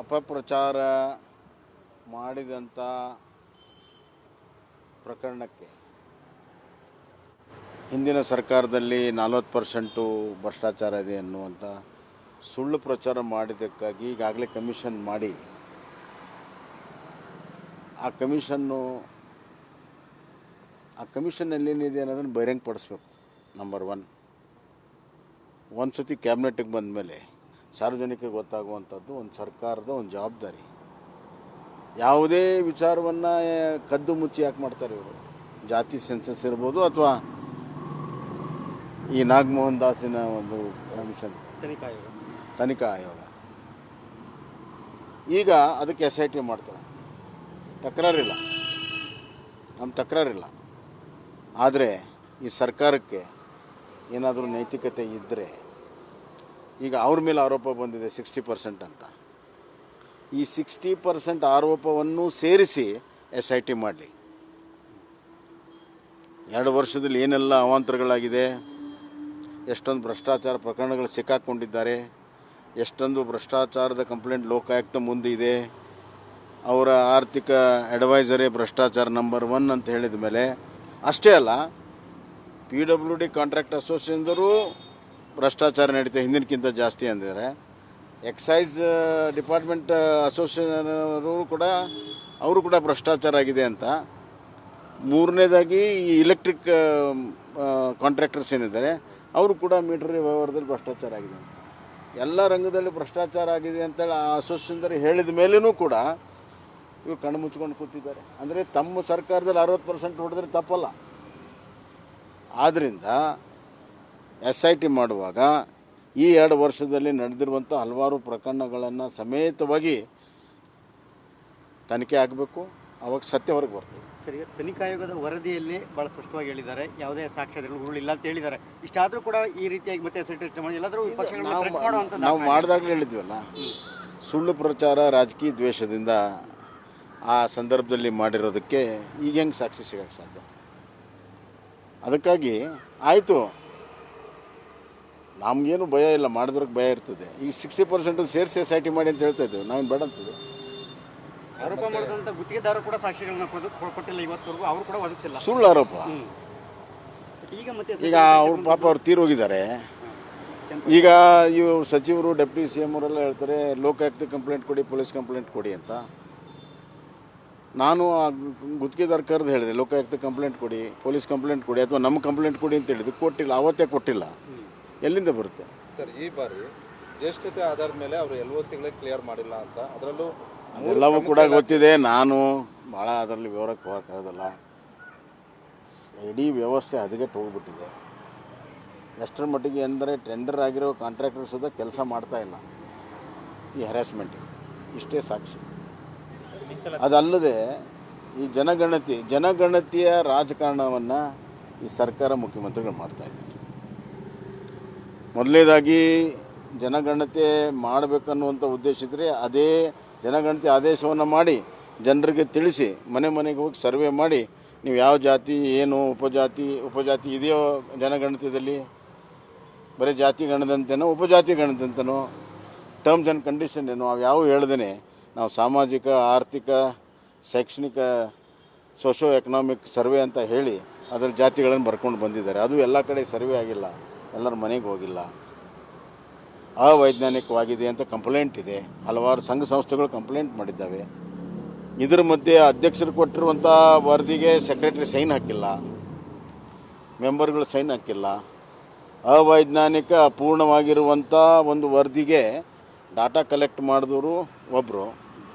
ಅಪಪ್ರಚಾರ ಮಾಡಿದಂಥ ಪ್ರಕರಣಕ್ಕೆ ಹಿಂದಿನ ಸರ್ಕಾರದಲ್ಲಿ 40% ಭ್ರಷ್ಟಾಚಾರ ಇದೆ ಅನ್ನುವಂಥ ಸುಳ್ಳು ಪ್ರಚಾರ ಮಾಡಿದ್ದಕ್ಕಾಗಿ ಈಗಾಗಲೇ ಕಮಿಷನ್ ಮಾಡಿ ಆ ಕಮಿಷನ್ನಲ್ಲಿ ಏನಿದೆ ಅನ್ನೋದನ್ನು ಬಹಿರಂಗಪಡಿಸ್ಬೇಕು. ನಂಬರ್ 1 ಒಂದು ಸತಿ ಕ್ಯಾಬಿನೆಟ್ಗೆ ಬಂದ ಮೇಲೆ ಸಾರ್ವಜನಿಕರಿಗೆ ಗೊತ್ತಾಗುವಂಥದ್ದು ಒಂದು ಸರ್ಕಾರದ ಒಂದು ಜವಾಬ್ದಾರಿ. ಯಾವುದೇ ವಿಚಾರವನ್ನು ಕದ್ದು ಮುಚ್ಚಿ ಯಾಕೆ ಮಾಡ್ತಾರೆ ಇವರು? ಜಾತಿ ಸೆನ್ಸಸ್ ಇರ್ಬೋದು ಅಥವಾ ಈ ನಾಗಮೋಹನ್ ದಾಸಿನ ಒಂದು ಕಮಿಷನ್ ತನಿಖಾ ಆಯೋಗ, ಈಗ ಅದಕ್ಕೆ SIT ಮಾಡ್ತಾರೆ. ತಕರಾರಿಲ್ಲ, ನಮ್ಮ ತಕರಾರಿಲ್ಲ. ಆದರೆ ಈ ಸರ್ಕಾರಕ್ಕೆ ಏನಾದರೂ ನೈತಿಕತೆ ಇದ್ದರೆ, ಈಗ ಅವ್ರ ಮೇಲೆ ಆರೋಪ ಬಂದಿದೆ 60% ಅಂತ, ಈ 60% ಆರೋಪವನ್ನು ಸೇರಿಸಿ SIT ಮಾಡಲಿ. 2 ವರ್ಷದಲ್ಲಿ ಏನೆಲ್ಲ ಅವಾಂತರಗಳಾಗಿದೆ, ಎಷ್ಟೊಂದು ಭ್ರಷ್ಟಾಚಾರ ಪ್ರಕರಣಗಳು ಸಿಕ್ಕಾಕ್ಕೊಂಡಿದ್ದಾರೆ, ಎಷ್ಟೊಂದು ಭ್ರಷ್ಟಾಚಾರದ ಕಂಪ್ಲೇಂಟ್ ಲೋಕಾಯುಕ್ತ ಮುಂದೆ ಇದೆ, ಅವರ ಆರ್ಥಿಕ ಅಡ್ವೈಸರೇ ಭ್ರಷ್ಟಾಚಾರ ನಂಬರ್ 1 ಅಂತ ಹೇಳಿದ ಮೇಲೆ ಅಷ್ಟೇ ಅಲ್ಲ, PWD ಕಾಂಟ್ರಾಕ್ಟ್ ಅಸೋಸಿಯೇಷನ್ದವರು ಭ್ರಷ್ಟಾಚಾರ ನಡೀತಾ ಹಿಂದಿನಕ್ಕಿಂತ ಜಾಸ್ತಿ ಅಂದಿದ್ದಾರೆ. ಎಕ್ಸೈಸ್ ಡಿಪಾರ್ಟ್ಮೆಂಟ್ ಅಸೋಸಿಯೇಷನ್ ಅವರು ಕೂಡ ಭ್ರಷ್ಟಾಚಾರ ಆಗಿದೆ ಅಂತ. ಮೂರನೇದಾಗಿ ಈ ಎಲೆಕ್ಟ್ರಿಕ್ ಕಾಂಟ್ರಾಕ್ಟರ್ಸ್ ಏನಿದ್ದಾರೆ ಅವರು ಕೂಡ ಮೀಟರ್ ವ್ಯವಹಾರದಲ್ಲಿ ಭ್ರಷ್ಟಾಚಾರ ಆಗಿದೆ ಅಂತ. ಎಲ್ಲ ರಂಗದಲ್ಲಿ ಭ್ರಷ್ಟಾಚಾರ ಆಗಿದೆ ಅಂತೇಳಿ ಆ ಅಸೋಸಿಯೇಷನ್ದವರು ಹೇಳಿದ ಮೇಲೂ ಕೂಡ ಇವರು ಕಣ್ಣು ಮುಚ್ಕೊಂಡು ಕೂತಿದ್ದಾರೆ. ಅಂದರೆ ತಮ್ಮ ಸರ್ಕಾರದಲ್ಲಿ 60% ಹೊಡೆದ್ರೆ ತಪ್ಪಲ್ಲ. ಆದ್ದರಿಂದ SIT ಮಾಡುವಾಗ ಈ 2 ವರ್ಷದಲ್ಲಿ ನಡೆದಿರುವಂಥ ಹಲವಾರು ಪ್ರಕರಣಗಳನ್ನು ಸಮೇತವಾಗಿ ತನಿಖೆ ಆಗಬೇಕು. ಅವಾಗ ಸತ್ಯ ಹೊರಗೆ ಬರ್ತದೆ. ಸರಿ, ತನಿಖಾ ಆಯೋಗದ ವರದಿಯಲ್ಲಿ ಭಾಳ ಸ್ಪಷ್ಟವಾಗಿ ಹೇಳಿದ್ದಾರೆ, ಯಾವುದೇ ಸಾಕ್ಷ್ಯಗಳು ಇಲ್ಲ ಅಂತ ಹೇಳಿದ್ದಾರೆ. ಇಷ್ಟಾದರೂ ಕೂಡ ಈ ರೀತಿಯಾಗಿ ಮತ್ತೆ SIT ಮಾಡಿ ಎಲ್ಲಾದರೂ ನಾವು ಮಾಡಿದಾಗಲೇ ಹೇಳಿದ್ವಲ್ಲ, ಸುಳ್ಳು ಪ್ರಚಾರ ರಾಜಕೀಯ ದ್ವೇಷದಿಂದ ಆ ಸಂದರ್ಭದಲ್ಲಿ ಮಾಡಿರೋದಕ್ಕೆ ಈಗ ಹೆಂಗೆ ಸಾಕ್ಷಿ ಸಿಗೋಕ್ಕೆ ಸಾಧ್ಯ? ಅದಕ್ಕಾಗಿ ಆಯಿತು, ನಮಗೇನು ಭಯ ಇಲ್ಲ, ಮಾಡಿದ್ರಿಗೆ ಭಯ ಇರ್ತದೆ. ಈಗ 60% ಸೇರಿಸಿ SIT ಮಾಡಿ ಅಂತ ಹೇಳ್ತಾ ಇದ್ದೇವೆ, ನಾವೇನು ಬೇಡ ಅಂತೀವಿ. ಆರೋಪ ಮಾಡಿದಂಥ ಗುತ್ತಿಗೆದಾರರು ಕೂಡ ಸಾಕ್ಷಿಗಳನ್ನ ಕೊಟ್ಟಿಲ್ಲ ಇವತ್ತವರೆಗೂ, ಅವರು ಕೂಡ ಒದಗಿಸಿಲ್ಲ. ಸುಳ್ಳು ಆರೋಪ. ಈಗ ಅವ್ರು ಪಾಪ ಅವ್ರು ತೀರೋಗಿದ್ದಾರೆ. ಈಗ ಇವು ಸಚಿವರು, ಡೆಪ್ಯೂಟಿ CM ಅವರೆಲ್ಲ ಹೇಳ್ತಾರೆ ಲೋಕಾಯುಕ್ತ ಕಂಪ್ಲೇಂಟ್ ಕೊಡಿ, ಪೊಲೀಸ್ ಕಂಪ್ಲೇಂಟ್ ಕೊಡಿ ಅಂತ. ನಾನು ಆ ಗುತ್ತಿಗೆದಾರ ಕರೆದು ಹೇಳಿದೆ, ಲೋಕಾಯುಕ್ತ ಕಂಪ್ಲೇಂಟ್ ಕೊಡಿ, ಪೊಲೀಸ್ ಕಂಪ್ಲೇಂಟ್ ಕೊಡಿ, ಅಥವಾ ನಮ್ಮ ಕಂಪ್ಲೇಂಟ್ ಕೊಡಿ ಅಂತ ಹೇಳಿದ್ದು. ಕೊಟ್ಟಿಲ್ಲ, ಅವತ್ತೇ ಕೊಟ್ಟಿಲ್ಲ. ಎಲ್ಲಿಂದ ಬರುತ್ತೆ ಸರ್? ಈ ಬಾರಿ ಜ್ಯೇಷ್ಠತೆ ಆಧಾರದ ಮೇಲೆ ಅವರು LOCಗಳೇ ಕ್ಲಿಯರ್ ಮಾಡಿಲ್ಲ ಅಂತ, ಅದರಲ್ಲೂ ಅದೆಲ್ಲವೂ ಕೂಡ ಗೊತ್ತಿದೆ. ನಾನು ಭಾಳ ಅದರಲ್ಲಿ ವಿವರಕ್ಕೆ ಹೋಗೋಕ್ಕಾಗೋದಲ್ಲ. ಇಡೀ ವ್ಯವಸ್ಥೆ ಹದಗೆಟ್ಟು ಹೋಗ್ಬಿಟ್ಟಿದೆ. ಎಷ್ಟರ ಮಟ್ಟಿಗೆ ಅಂದರೆ ಟೆಂಡರ್ ಆಗಿರೋ ಕಾಂಟ್ರಾಕ್ಟರ್ಸ್ ಸುದ ಕೆಲಸ ಮಾಡ್ತಾ ಇಲ್ಲ ಈ ಹ್ಯಾರಾಸ್ಮೆಂಟಿಗೆ. ಇಷ್ಟೇ ಸಾಕ್ಷಿ. ಅದಲ್ಲದೆ ಈ ಜನಗಣತಿಯ ರಾಜಕಾರಣವನ್ನು ಈ ಸರ್ಕಾರ, ಮುಖ್ಯಮಂತ್ರಿಗಳು ಮಾಡ್ತಾಯಿದ್ದಾರೆ. ಮೊದಲನೇದಾಗಿ ಜನಗಣತಿ ಮಾಡಬೇಕನ್ನುವಂಥ ಉದ್ದೇಶ ಇದ್ದರೆ ಅದೇ ಜನಗಣತಿ ಆದೇಶವನ್ನು ಮಾಡಿ ಜನರಿಗೆ ತಿಳಿಸಿ, ಮನೆ ಮನೆಗೆ ಹೋಗಿ ಸರ್ವೆ ಮಾಡಿ, ನೀವು ಯಾವ ಜಾತಿ, ಏನು ಉಪಜಾತಿ ಇದೆಯೋ ಜನಗಣತಿಯಲ್ಲಿ, ಬರೀ ಜಾತಿ ಗಣದಂತೆನೋ ಉಪಜಾತಿ ಗಣದಂತೆನೋ, ಟರ್ಮ್ಸ್ ಆ್ಯಂಡ್ ಕಂಡೀಷನ್ ಏನೋ ಅವು ಯಾವ ಹೇಳ್ದೇ ನಾವು ಸಾಮಾಜಿಕ, ಆರ್ಥಿಕ, ಶೈಕ್ಷಣಿಕ, ಸೋಷೋ ಎಕನಾಮಿಕ್ ಸರ್ವೆ ಅಂತ ಹೇಳಿ ಅದರ ಜಾತಿಗಳನ್ನು ಬರ್ಕೊಂಡು ಬಂದಿದ್ದಾರೆ. ಅದು ಎಲ್ಲ ಕಡೆ ಸರ್ವೆ ಆಗಿಲ್ಲ, ಎಲ್ಲರ ಮನೆಗೆ ಹೋಗಿಲ್ಲ, ಅವೈಜ್ಞಾನಿಕವಾಗಿದೆ ಅಂತ ಕಂಪ್ಲೇಂಟ್ ಇದೆ. ಹಲವಾರು ಸಂಘ ಸಂಸ್ಥೆಗಳು ಕಂಪ್ಲೇಂಟ್ ಮಾಡಿದ್ದಾವೆ. ಇದರ ಮಧ್ಯೆ ಅಧ್ಯಕ್ಷರು ಕೊಟ್ಟಿರುವಂಥ ವರದಿಗೆ ಸೆಕ್ರೆಟರಿ ಸೈನ್ ಹಾಕಿಲ್ಲ, ಮೆಂಬರ್ಗಳು ಸೈನ್ ಹಾಕಿಲ್ಲ. ಅವೈಜ್ಞಾನಿಕ, ಅಪೂರ್ಣವಾಗಿರುವಂಥ ಒಂದು ವರದಿಗೆ ಡಾಟಾ ಕಲೆಕ್ಟ್ ಮಾಡಿದವರು ಒಬ್ಬರು,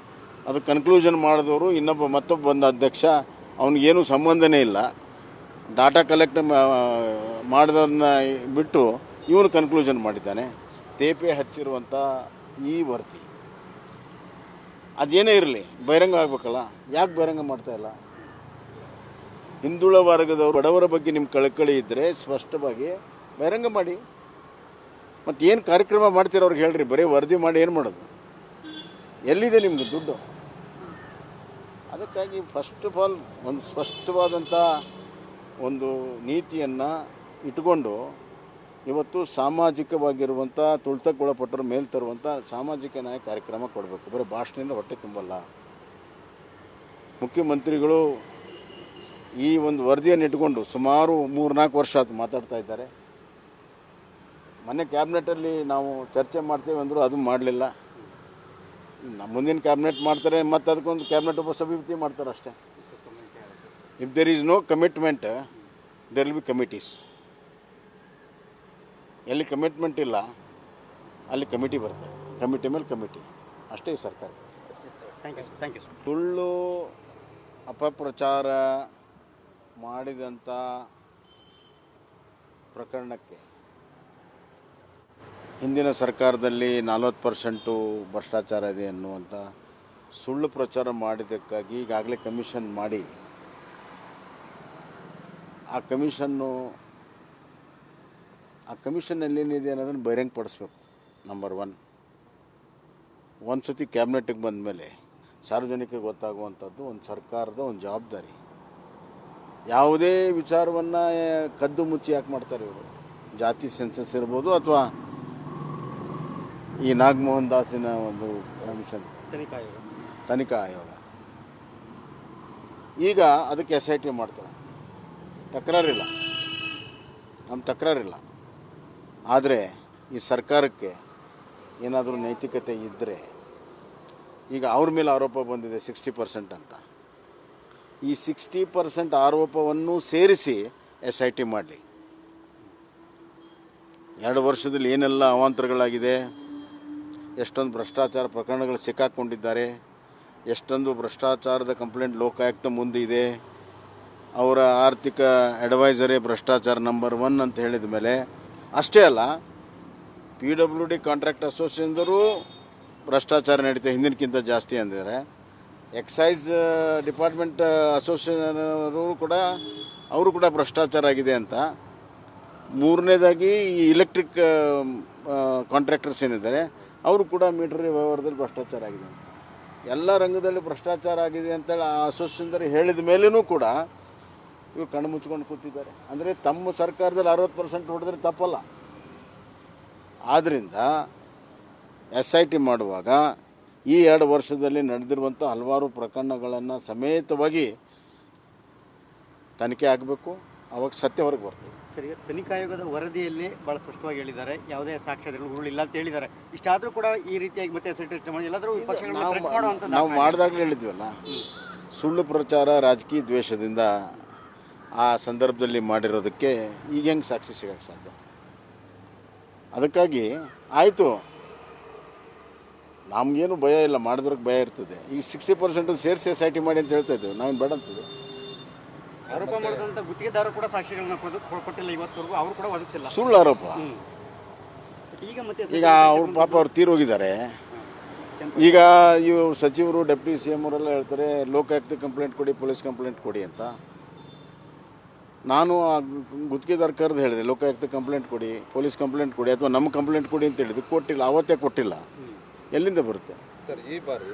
ಅದು ಕನ್ಕ್ಲೂಷನ್ ಮಾಡಿದವರು ಮತ್ತೊಬ್ಬ ಬಂದ ಅಧ್ಯಕ್ಷ, ಅವನಿಗೇನು ಸಂಬಂಧನೇ ಇಲ್ಲ. ಡಾಟಾ ಕಲೆಕ್ಟ್ ಮಾಡಿದನ್ನ ಬಿಟ್ಟು ಇವನು ಕನ್ಕ್ಲೂಷನ್ ಮಾಡಿದ್ದಾನೆ. ತೇಪೆ ಹಚ್ಚಿರುವಂಥ ಈ ವರದಿ ಅದೇನೇ ಇರಲಿ ಬಹಿರಂಗ ಆಗಬೇಕಲ್ಲ. ಯಾಕೆ ಬಹಿರಂಗ ಮಾಡ್ತಾ ಇಲ್ಲ? ಹಿಂದುಳ ವರ್ಗದವರು, ಬಡವರ ಬಗ್ಗೆ ನಿಮ್ಮ ಕಳಕಳಿ ಇದ್ದರೆ ಸ್ಪಷ್ಟವಾಗಿ ಬಹಿರಂಗ ಮಾಡಿ. ಮತ್ತು ಏನು ಕಾರ್ಯಕ್ರಮ ಮಾಡ್ತೀರ ಅವ್ರಿಗೆ ಹೇಳ್ರಿ. ಬರೀ ವರದಿ ಮಾಡಿ ಏನು ಮಾಡೋದು? ಎಲ್ಲಿದೆ ನಿಮಗೆ ದುಡ್ಡು? ಅದಕ್ಕಾಗಿ ಫಸ್ಟ್ ಆಫ್ ಆಲ್ ಒಂದು ಸ್ಪಷ್ಟವಾದಂಥ ಒಂದು ನೀತಿಯನ್ನು ಇಟ್ಕೊಂಡು ಇವತ್ತು ಸಾಮಾಜಿಕವಾಗಿರುವಂಥ ತುಳಿತಕ್ಕೊಳಪಟ್ಟರ ಮೇಲೆ ತರುವಂಥ ಸಾಮಾಜಿಕ ನ್ಯಾಯ ಕಾರ್ಯಕ್ರಮ ಕೊಡಬೇಕು. ಬರೀ ಭಾಷಣದಿಂದ ಹೊಟ್ಟೆ ತುಂಬಲ್ಲ. ಮುಖ್ಯಮಂತ್ರಿಗಳು ಈ ಒಂದು ವರದಿಯನ್ನು ಇಟ್ಕೊಂಡು ಸುಮಾರು 3-4 ವರ್ಷ ಆಯ್ತು ಮಾತಾಡ್ತಾ ಇದ್ದಾರೆ. ಮೊನ್ನೆ ಕ್ಯಾಬಿನೆಟಲ್ಲಿ ನಾವು ಚರ್ಚೆ ಮಾಡ್ತೇವೆ ಅಂದರು, ಅದು ಮಾಡಲಿಲ್ಲ. ಮುಂದಿನ ಕ್ಯಾಬಿನೆಟ್ ಮಾಡ್ತಾರೆ, ಮತ್ತು ಅದಕ್ಕೊಂದು ಕ್ಯಾಬಿನೆಟ್ ಉಪಸಮಿತಿ ಮಾಡ್ತಾರೆ ಅಷ್ಟೇ. If there is no commitment there will be committees. ಎಲ್ಲಿ ಕಮಿಟ್ಮೆಂಟ್ ಇಲ್ಲ ಅಲ್ಲಿ ಕಮಿಟಿ ಬರ್ತದೆ, ಕಮಿಟಿ ಮೇಲೆ ಕಮಿಟಿ, ಅಷ್ಟೇ ಈ ಸರ್ಕಾರ. Thank you. ಸುಳ್ಳು ಅಪಪ್ರಚಾರ ಮಾಡಿದಂಥ ಪ್ರಕರಣಕ್ಕೆ ಹಿಂದಿನ ಸರ್ಕಾರದಲ್ಲಿ 40% ಭ್ರಷ್ಟಾಚಾರ ಇದೆ ಅನ್ನುವಂಥ ಸುಳ್ಳು ಪ್ರಚಾರ ಮಾಡಿದ್ದಕ್ಕಾಗಿ ಈಗಾಗಲೇ ಕಮಿಷನ್ ಮಾಡಿ ಆ ಕಮಿಷನ್ನಲ್ಲಿ ಏನಿದೆ ಅನ್ನೋದನ್ನು ಬಹಿರಂಗಪಡಿಸ್ಬೇಕು. ನಂಬರ್ 1. ಒಂದು ಸತಿ ಕ್ಯಾಬಿನೆಟಿಗೆ ಬಂದ ಮೇಲೆ ಸಾರ್ವಜನಿಕರಿಗೆ ಗೊತ್ತಾಗುವಂಥದ್ದು ಒಂದು ಸರ್ಕಾರದ ಒಂದು ಜವಾಬ್ದಾರಿ. ಯಾವುದೇ ವಿಚಾರವನ್ನು ಕದ್ದು ಮುಚ್ಚಿ ಯಾಕೆ ಮಾಡ್ತಾರೆ ಇವರು? ಜಾತಿ ಸೆನ್ಸಸ್ ಇರ್ಬೋದು ಅಥವಾ ಈ ನಾಗಮೋಹನ್ ದಾಸಿನ ಒಂದು ಕಮಿಷನ್ ತನಿಖಾ ಆಯೋಗ, ಈಗ ಅದಕ್ಕೆ SIT ಮಾಡ್ತಾರೆ. ತಕರಾರಿಲ್ಲ, ನಮ್ಮ ತಕರಾರಿಲ್ಲ. ಆದರೆ ಈ ಸರ್ಕಾರಕ್ಕೆ ಏನಾದರೂ ನೈತಿಕತೆ ಇದ್ದರೆ, ಈಗ ಅವ್ರ ಮೇಲೆ ಆರೋಪ ಬಂದಿದೆ 60% ಅಂತ, ಈ 60% ಆರೋಪವನ್ನು ಸೇರಿಸಿ SIT ಮಾಡಲಿ. 2 ವರ್ಷದಲ್ಲಿ ಏನೆಲ್ಲ ಅವಾಂತರಗಳಾಗಿದೆ, ಎಷ್ಟೊಂದು ಭ್ರಷ್ಟಾಚಾರ ಪ್ರಕರಣಗಳು ಸಿಕ್ಕಾಕ್ಕೊಂಡಿದ್ದಾರೆ, ಎಷ್ಟೊಂದು ಭ್ರಷ್ಟಾಚಾರದ ಕಂಪ್ಲೇಂಟ್ ಲೋಕಾಯುಕ್ತ ಮುಂದಿದೆ, ಅವರ ಆರ್ಥಿಕ ಅಡ್ವೈಸರೇ ಭ್ರಷ್ಟಾಚಾರ ನಂಬರ್ 1 ಅಂತ ಹೇಳಿದ ಮೇಲೆ ಅಷ್ಟೇ ಅಲ್ಲ, PWD ಕಾಂಟ್ರಾಕ್ಟ್ ಅಸೋಸಿಯೇಷನ್ದವರು ಭ್ರಷ್ಟಾಚಾರ ನಡೀತಾ ಹಿಂದಿನಕ್ಕಿಂತ ಜಾಸ್ತಿ ಅಂದಿದ್ದಾರೆ. ಎಕ್ಸೈಸ್ ಡಿಪಾರ್ಟ್ಮೆಂಟ್ ಅಸೋಸಿಯೇಷನ್ ಅವರು ಕೂಡ ಭ್ರಷ್ಟಾಚಾರ ಆಗಿದೆ ಅಂತ. 3ನೇದಾಗಿ ಈ ಎಲೆಕ್ಟ್ರಿಕ್ ಕಾಂಟ್ರಾಕ್ಟರ್ಸ್ ಏನಿದ್ದಾರೆ ಅವರು ಕೂಡ ಮೀಟರ್ ವ್ಯವಹಾರದಲ್ಲಿ ಭ್ರಷ್ಟಾಚಾರ ಆಗಿದೆ ಅಂತ. ಎಲ್ಲ ರಂಗದಲ್ಲಿ ಭ್ರಷ್ಟಾಚಾರ ಆಗಿದೆ ಅಂತೇಳಿ ಆ ಅಸೋಸಿಯೇಷನ್ದವರು ಹೇಳಿದ ಮೇಲೂ ಕೂಡ ಇವರು ಕಣ್ಣು ಮುಚ್ಕೊಂಡು ಕೂತಿದ್ದಾರೆ. ಅಂದರೆ ತಮ್ಮ ಸರ್ಕಾರದಲ್ಲಿ 60% ಹೊಡೆದ್ರೆ ತಪ್ಪಲ್ಲ. ಆದ್ದರಿಂದ SIT ಮಾಡುವಾಗ ಈ 2 ವರ್ಷದಲ್ಲಿ ನಡೆದಿರುವಂಥ ಹಲವಾರು ಪ್ರಕರಣಗಳನ್ನು ಸಮೇತವಾಗಿ ತನಿಖೆ ಆಗಬೇಕು. ಅವಾಗ ಸತ್ಯ ಹೊರಗೆ ಬರ್ತದೆ. ಸರಿ, ತನಿಖಾ ಆಯೋಗದ ವರದಿಯಲ್ಲಿ ಬಹಳ ಸ್ಪಷ್ಟವಾಗಿ ಹೇಳಿದ್ದಾರೆ, ಯಾವುದೇ ಸಾಕ್ಷ್ಯಗಳು ಇಲ್ಲ ಅಂತ ಹೇಳಿದ್ದಾರೆ. ಇಷ್ಟಾದರೂ ಕೂಡ ಈ ರೀತಿಯಾಗಿ ಮತ್ತೆ SIT ಮಾಡಿ ಎಲ್ಲಾದರೂ ನಾವು ಮಾಡಿದಾಗಲೇ ಹೇಳಿದ್ವಲ್ಲ, ಸುಳ್ಳು ಪ್ರಚಾರ ರಾಜಕೀಯ ದ್ವೇಷದಿಂದ ಆ ಸಂದರ್ಭದಲ್ಲಿ ಮಾಡಿರೋದಕ್ಕೆ ಈಗ ಹೆಂಗೆ ಸಾಕ್ಷಿ ಸಿಗೋಕ್ಕೆ ಸಾಧ್ಯ? ಅದಕ್ಕಾಗಿ ಆಯಿತು, ನಮಗೇನು ಭಯ ಇಲ್ಲ, ಮಾಡಿದ್ರಿಗೆ ಭಯ ಇರ್ತದೆ. ಈಗ 60% ಸೇರಿಸಿ SIT ಮಾಡಿ ಅಂತ ಹೇಳ್ತಾ ಇದ್ದೇವೆ, ನಾವೇನು ಬೇಡ ಅಂತೀವಿ. ಆರೋಪ ಮಾಡಿದಂಥ ಗುತ್ತಿಗೆದಾರರು ಕೂಡ ಸಾಕ್ಷಿಗಳನ್ನ ಕೊಟ್ಟಿಲ್ಲ ಇವತ್ತವರೆಗೂ, ಅವರು ಕೂಡ ಒದಗಿಸಿಲ್ಲ. ಸುಳ್ಳು ಆರೋಪ. ಈಗ ಅವ್ರ ಪಾಪ ಅವ್ರು ತೀರೋಗಿದ್ದಾರೆ. ಈಗ ಇವು ಸಚಿವರು, ಡೆಪ್ಯೂಟಿ CM ಅವರೆಲ್ಲ ಹೇಳ್ತಾರೆ ಲೋಕಾಯುಕ್ತ ಕಂಪ್ಲೇಂಟ್ ಕೊಡಿ, ಪೊಲೀಸ್ ಕಂಪ್ಲೇಂಟ್ ಕೊಡಿ ಅಂತ. ನಾನು ಆ ಗುತ್ತಿಗೆದಾರ ಕರೆದು ಹೇಳಿದೆ, ಲೋಕಾಯುಕ್ತ ಕಂಪ್ಲೇಂಟ್ ಕೊಡಿ, ಪೊಲೀಸ್ ಕಂಪ್ಲೇಂಟ್ ಕೊಡಿ, ಅಥವಾ ನಮ್ಮ ಕಂಪ್ಲೇಂಟ್ ಕೊಡಿ ಅಂತ ಹೇಳಿದ್ದು. ಕೊಟ್ಟಿಲ್ಲ, ಅವತ್ತೇ ಕೊಟ್ಟಿಲ್ಲ. ಎಲ್ಲಿಂದ ಬರುತ್ತೆ ಸರ್? ಈ ಬಾರಿ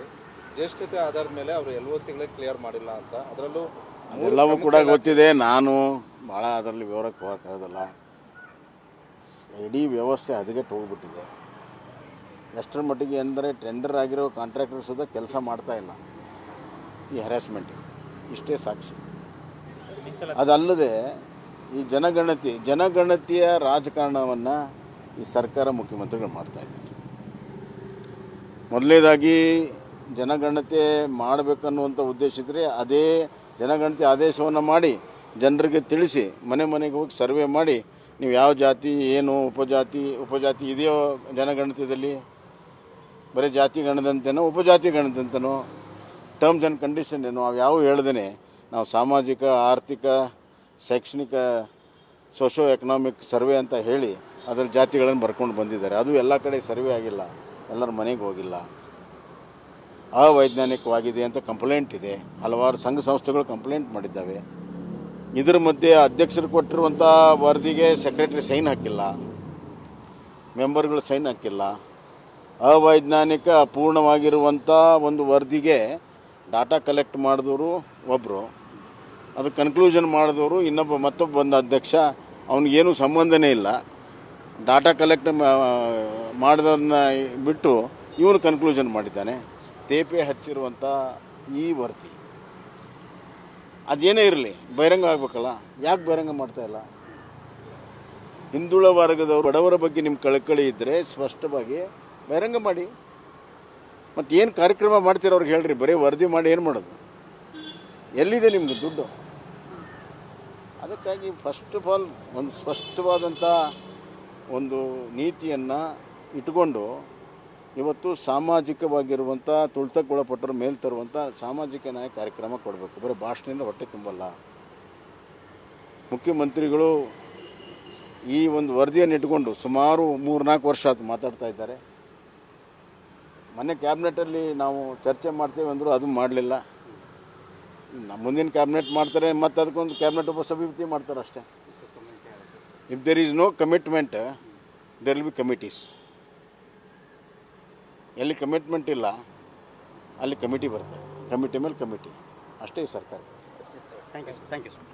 ಜ್ಯೇಷ್ಠತೆ ಆಧಾರದ ಮೇಲೆ ಅವರು LOCಗಳೇ ಕ್ಲಿಯರ್ ಮಾಡಿಲ್ಲ ಅಂತ, ಅದರಲ್ಲೂ ಅದೆಲ್ಲವೂ ಕೂಡ ಗೊತ್ತಿದೆ. ನಾನು ಭಾಳ ಅದರಲ್ಲಿ ವಿವರಕ್ಕೆ ಹೋಗೋಕ್ಕಾಗೋದಿಲ್ಲ. ಇಡೀ ವ್ಯವಸ್ಥೆ ಹದಗೆಟ್ಟು ಹೋಗ್ಬಿಟ್ಟಿದೆ. ಎಷ್ಟರ ಮಟ್ಟಿಗೆ ಅಂದರೆ ಟೆಂಡರ್ ಆಗಿರೋ ಕಾಂಟ್ರಾಕ್ಟರ್ ಸುದ ಕೆಲಸ ಮಾಡ್ತಾ ಇಲ್ಲ ಈ ಹ್ಯಾರಾಸ್ಮೆಂಟಿಗೆ. ಇಷ್ಟೇ ಸಾಕ್ಷಿ. ಅದಲ್ಲದೆ ಈ ಜನಗಣತಿಯ ರಾಜಕಾರಣವನ್ನು ಈ ಸರ್ಕಾರ ಮುಖ್ಯಮಂತ್ರಿಗಳು ಮಾಡ್ತಾ ಇದ್ದಾರೆ. ಮೊದಲನೇದಾಗಿ ಜನಗಣತಿ ಮಾಡಬೇಕನ್ನುವಂಥ ಉದ್ದೇಶ ಇದ್ದರೆ ಅದೇ ಜನಗಣತಿ ಆದೇಶವನ್ನು ಮಾಡಿ ಜನರಿಗೆ ತಿಳಿಸಿ, ಮನೆ ಮನೆಗೆ ಹೋಗಿ ಸರ್ವೆ ಮಾಡಿ, ನೀವು ಯಾವ ಜಾತಿ, ಏನು ಉಪಜಾತಿ ಇದೆಯೋ ಜನಗಣತಿಯಲ್ಲಿ, ಬರೀ ಜಾತಿ ಗಣದಂತೆನೋ ಉಪಜಾತಿ ಗಣದಂತೆನೋ, ಟರ್ಮ್ಸ್ ಆ್ಯಂಡ್ ಕಂಡೀಷನ್ ಏನೋ ಅವು ಯಾವ ಹೇಳ್ದೇ ನಾವು ಸಾಮಾಜಿಕ, ಆರ್ಥಿಕ, ಶೈಕ್ಷಣಿಕ, ಸೋಷೋ ಎಕನಾಮಿಕ್ ಸರ್ವೆ ಅಂತ ಹೇಳಿ ಅದರ ಜಾತಿಗಳನ್ನು ಬರ್ಕೊಂಡು ಬಂದಿದ್ದಾರೆ. ಅದು ಎಲ್ಲ ಕಡೆ ಸರ್ವೆ ಆಗಿಲ್ಲ, ಎಲ್ಲರ ಮನೆಗೆ ಹೋಗಿಲ್ಲ, ಅವೈಜ್ಞಾನಿಕವಾಗಿದೆ ಅಂತ ಕಂಪ್ಲೇಂಟ್ ಇದೆ. ಹಲವಾರು ಸಂಘ ಸಂಸ್ಥೆಗಳು ಕಂಪ್ಲೇಂಟ್ ಮಾಡಿದ್ದಾವೆ. ಇದರ ಮಧ್ಯೆ ಅಧ್ಯಕ್ಷರು ಕೊಟ್ಟಿರುವಂಥ ವರದಿಗೆ ಸೆಕ್ರೆಟರಿ ಸೈನ್ ಹಾಕಿಲ್ಲ, ಮೆಂಬರ್ಗಳು ಸೈನ್ ಹಾಕಿಲ್ಲ. ಅವೈಜ್ಞಾನಿಕ ಅಪೂರ್ಣವಾಗಿರುವಂಥ ಒಂದು ವರದಿಗೆ ಡಾಟಾ ಕಲೆಕ್ಟ್ ಮಾಡಿದವರು ಒಬ್ಬರು, ಅದು ಕನ್ಕ್ಲೂಷನ್ ಮಾಡಿದವರು ಮತ್ತೊಬ್ಬ ಬಂದ ಅಧ್ಯಕ್ಷ, ಅವನಿಗೇನು ಸಂಬಂಧನೇ ಇಲ್ಲ. ಡಾಟಾ ಕಲೆಕ್ಟ್ ಮಾಡೋದನ್ನ ಬಿಟ್ಟು ಇವನು ಕನ್ಕ್ಲೂಷನ್ ಮಾಡಿದ್ದಾನೆ. ತೇಪೆ ಹಚ್ಚಿರುವಂಥ ಈ ವರದಿ ಅದೇನೇ ಇರಲಿ ಬಹಿರಂಗ ಆಗಬೇಕಲ್ಲ, ಯಾಕೆ ಬಹಿರಂಗ ಮಾಡ್ತಾಯಿಲ್ಲ? ಹಿಂದುಳಿದ ವರ್ಗದವರು ಬಡವರ ಬಗ್ಗೆ ನಿಮ್ಮ ಕಳಕಳಿ ಇದ್ದರೆ ಸ್ಪಷ್ಟವಾಗಿ ಬಹಿರಂಗ ಮಾಡಿ. ಮತ್ತು ಏನು ಕಾರ್ಯಕ್ರಮ ಮಾಡ್ತೀರ ಅವ್ರಿಗೆ ಹೇಳ್ರಿ, ಬರೀ ವರದಿ ಮಾಡಿ ಏನು ಮಾಡೋದು? ಎಲ್ಲಿದೆ ನಿಮ್ಮದು ದುಡ್ಡು? ಅದಕ್ಕಾಗಿ ಫಸ್ಟ್ ಆಫ್ ಆಲ್ ಒಂದು ಸ್ಪಷ್ಟವಾದಂಥ ಒಂದು ನೀತಿಯನ್ನು ಇಟ್ಕೊಂಡು ಇವತ್ತು ಸಾಮಾಜಿಕವಾಗಿರುವಂಥ ತುಳಿತಕ್ಕೊಳಪಟ್ಟರ ಮೇಲೆ ತರುವಂಥ ಸಾಮಾಜಿಕ ನ್ಯಾಯ ಕಾರ್ಯಕ್ರಮ ಕೊಡಬೇಕು. ಬರೀ ಭಾಷಣದಿಂದ ಹೊಟ್ಟೆ ತುಂಬಲ್ಲ. ಮುಖ್ಯಮಂತ್ರಿಗಳು ಈ ಒಂದು ವರದಿಯನ್ನು ಇಟ್ಕೊಂಡು ಸುಮಾರು 3-4 ವರ್ಷ ಆಯ್ತು ಮಾತಾಡ್ತಾ ಇದ್ದಾರೆ. ಮೊನ್ನೆ ಕ್ಯಾಬಿನೆಟಲ್ಲಿ ನಾವು ಚರ್ಚೆ ಮಾಡ್ತೇವೆ ಅಂದರು, ಅದು ಮಾಡಲಿಲ್ಲ. ಮುಂದಿನ ಕ್ಯಾಬಿನೆಟ್ ಮಾಡ್ತಾರೆ, ಮತ್ತು ಅದಕ್ಕೊಂದು ಕ್ಯಾಬಿನೆಟ್ ಉಪಸಮಿತಿ ಮಾಡ್ತಾರೆ ಅಷ್ಟೇ. If there is no commitment there will be committees. ಎಲ್ಲಿ ಕಮಿಟ್ಮೆಂಟ್ ಇಲ್ಲ ಅಲ್ಲಿ ಕಮಿಟಿ ಬರ್ತದೆ, ಕಮಿಟಿ ಮೇಲೆ ಕಮಿಟಿ ಅಷ್ಟೇ ಸರ್ಕಾರ. Thank you sir.